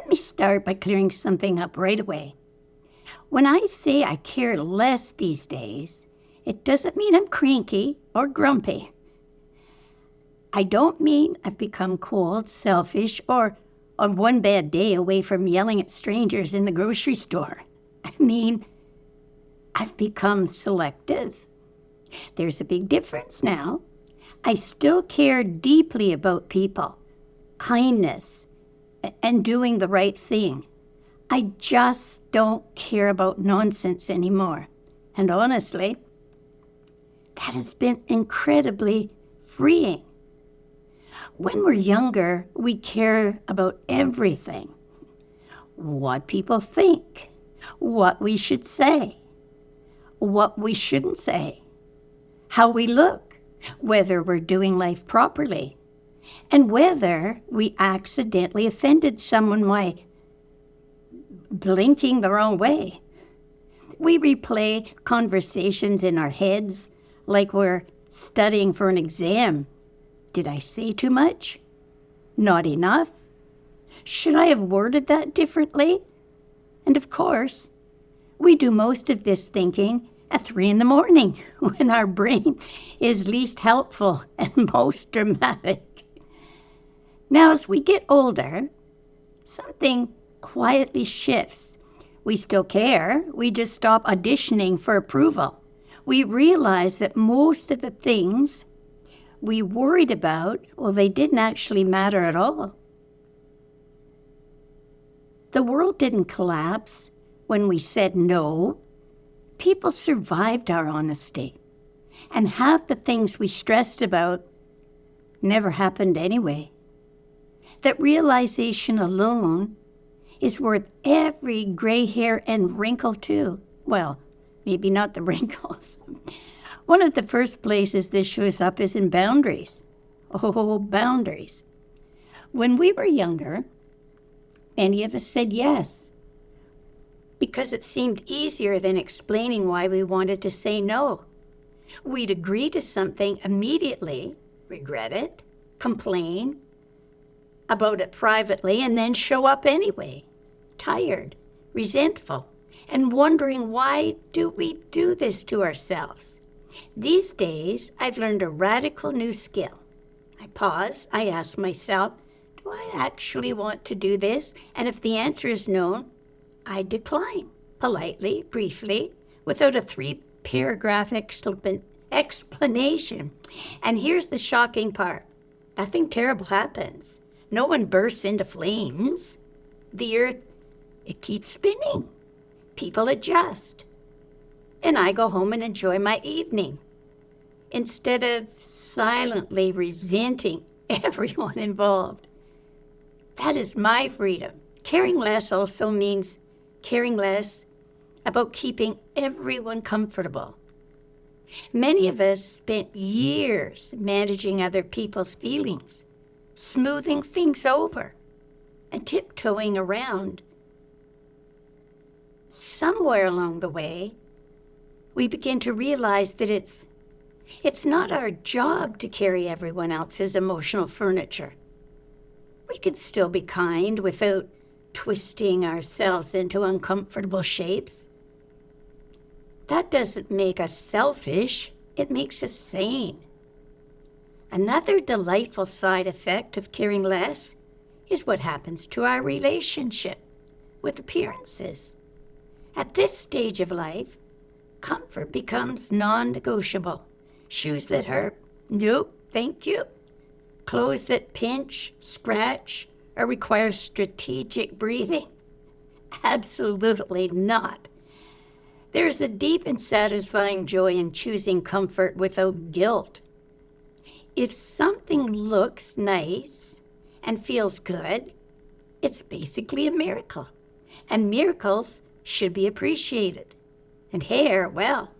Let me start by clearing something up right away. When I say I care less these days, it doesn't mean I'm cranky or grumpy. I don't mean I've become cold, selfish, or on one bad day away from yelling at strangers in the grocery store. I mean, I've become selective. There's a big difference now. I still care deeply about people, kindness, and doing the right thing. I just don't care about nonsense anymore. And honestly, that has been incredibly freeing. When we're younger, we care about everything. What people think, what we should say, what we shouldn't say, how we look, whether we're doing life properly, and whether we accidentally offended someone by blinking the wrong way. We replay conversations in our heads like we're studying for an exam. Did I say too much? Not enough? Should I have worded that differently? And of course, we do most of this thinking at 3 a.m, when our brain is least helpful and most dramatic. Now, as we get older, something quietly shifts. We still care, we just stop auditioning for approval. We realize that most of the things we worried about, well, they didn't actually matter at all. The world didn't collapse when we said no. People survived our honesty. And half the things we stressed about never happened anyway. That realization alone is worth every gray hair and wrinkle too. Well, maybe not the wrinkles. One of the first places this shows up is in boundaries. Oh, boundaries. When we were younger, many of us said yes, because it seemed easier than explaining why we wanted to say no. We'd agree to something immediately, regret it, complain about it privately, and then show up anyway, tired, resentful, and wondering, why do we do this to ourselves? These days, I've learned a radical new skill. I pause, I ask myself, do I actually want to do this? And if the answer is no, I decline, politely, briefly, without a 3-paragraph explanation. And here's the shocking part. Nothing terrible happens. No one bursts into flames. The earth, it keeps spinning. People adjust. And I go home and enjoy my evening, instead of silently resenting everyone involved. That is my freedom. Caring less also means caring less about keeping everyone comfortable. Many of us spent years managing other people's feelings, smoothing things over, and tiptoeing around. Somewhere along the way, we begin to realize that it's not our job to carry everyone else's emotional furniture. We can still be kind without twisting ourselves into uncomfortable shapes. That doesn't make us selfish, it makes us sane. Another delightful side effect of caring less is what happens to our relationship with appearances. At this stage of life, comfort becomes non-negotiable. Shoes that hurt? Nope, thank you. Clothes that pinch, scratch, or require strategic breathing? Absolutely not. There's a deep and satisfying joy in choosing comfort without guilt. If something looks nice and feels good, it's basically a miracle. And miracles should be appreciated. And hair, well,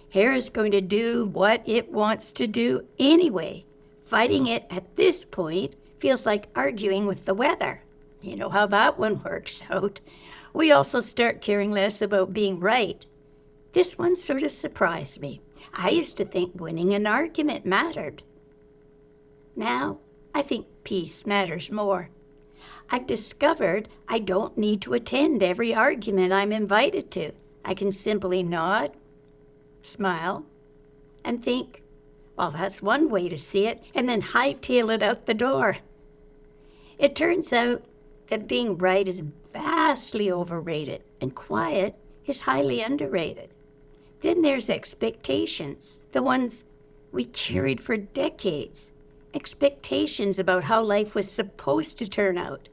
hair is going to do what it wants to do anyway. Fighting it at this point feels like arguing with the weather. You know how that one works out. We also start caring less about being right. This one sort of surprised me. I used to think winning an argument mattered. Now, I think peace matters more. I've discovered I don't need to attend every argument I'm invited to. I can simply nod, smile, and think, well, that's one way to see it, and then hightail it out the door. It turns out that being right is vastly overrated and quiet is highly underrated. Then there's expectations, the ones we carried for decades. Expectations about how life was supposed to turn out,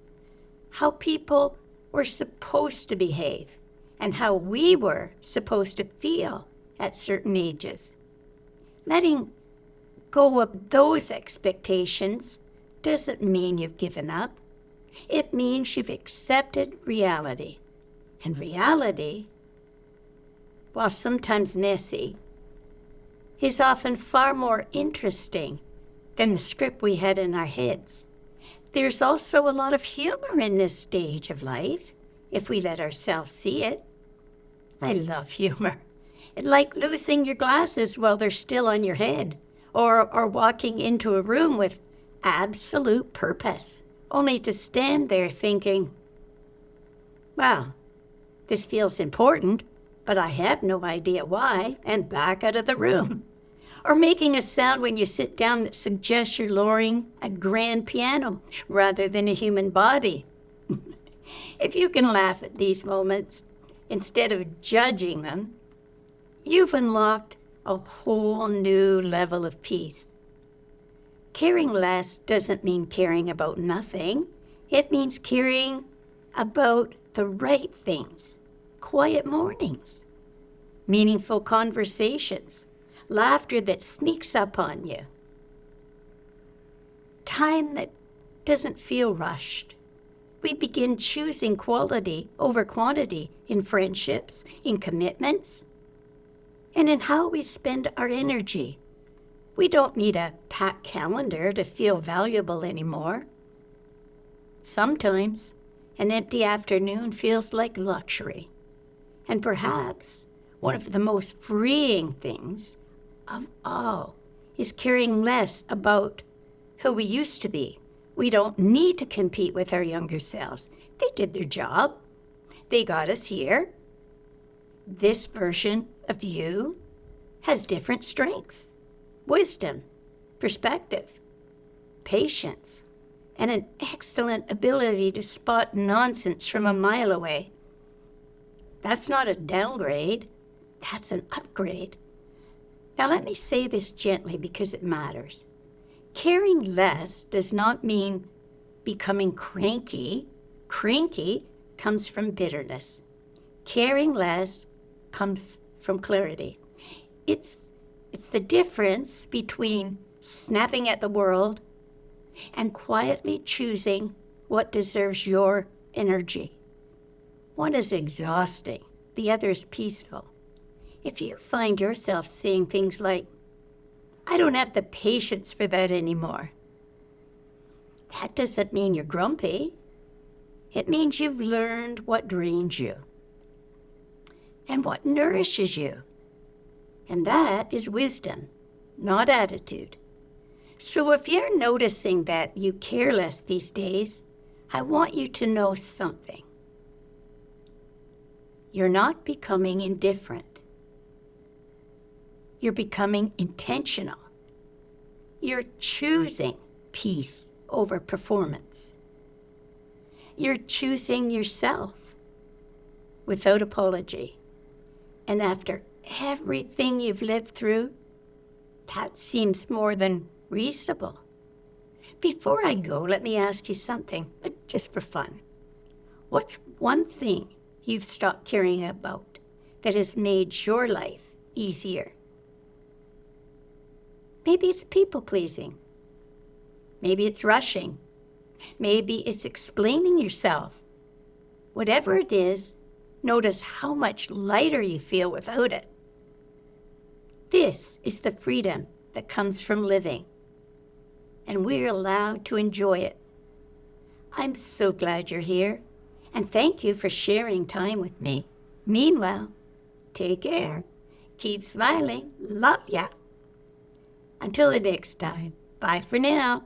how people were supposed to behave, and how we were supposed to feel at certain ages. Letting go of those expectations doesn't mean you've given up. It means you've accepted reality. And reality, while sometimes messy, is often far more interesting than the script we had in our heads. There's also a lot of humor in this stage of life, if we let ourselves see it. I love humor. It's like losing your glasses while they're still on your head, or walking into a room with absolute purpose, only to stand there thinking, well, this feels important, but I have no idea why, and back out of the room. Or making a sound when you sit down that suggests you're lowering a grand piano rather than a human body. If you can laugh at these moments instead of judging them, you've unlocked a whole new level of peace. Caring less doesn't mean caring about nothing. It means caring about the right things, quiet mornings, meaningful conversations, laughter that sneaks up on you, time that doesn't feel rushed. We begin choosing quality over quantity in friendships, in commitments, and in how we spend our energy. We don't need a packed calendar to feel valuable anymore. Sometimes an empty afternoon feels like luxury. And perhaps one of the most freeing things of all is caring less about who we used to be. We don't need to compete with our younger selves. They did their job. They got us here. This version of you has different strengths, wisdom, perspective, patience, and an excellent ability to spot nonsense from a mile away. That's not a downgrade. That's an upgrade. Now let me say this gently because it matters. Caring less does not mean becoming cranky. Cranky comes from bitterness. Caring less comes from clarity. It's the difference between snapping at the world and quietly choosing what deserves your energy. One is exhausting, the other is peaceful. If you find yourself saying things like, I don't have the patience for that anymore, that doesn't mean you're grumpy. It means you've learned what drains you and what nourishes you. And that is wisdom, not attitude. So if you're noticing that you care less these days, I want you to know something. You're not becoming indifferent. You're becoming intentional. You're choosing peace over performance. You're choosing yourself without apology. And after everything you've lived through, that seems more than reasonable. Before I go, let me ask you something, just for fun. What's one thing you've stopped caring about that has made your life easier? Maybe it's people-pleasing. Maybe it's rushing. Maybe it's explaining yourself. Whatever it is, notice how much lighter you feel without it. This is the freedom that comes from living, and we're allowed to enjoy it. I'm so glad you're here, and thank you for sharing time with me. Meanwhile, take care. Keep smiling. Love ya. Until the next time. Bye for now.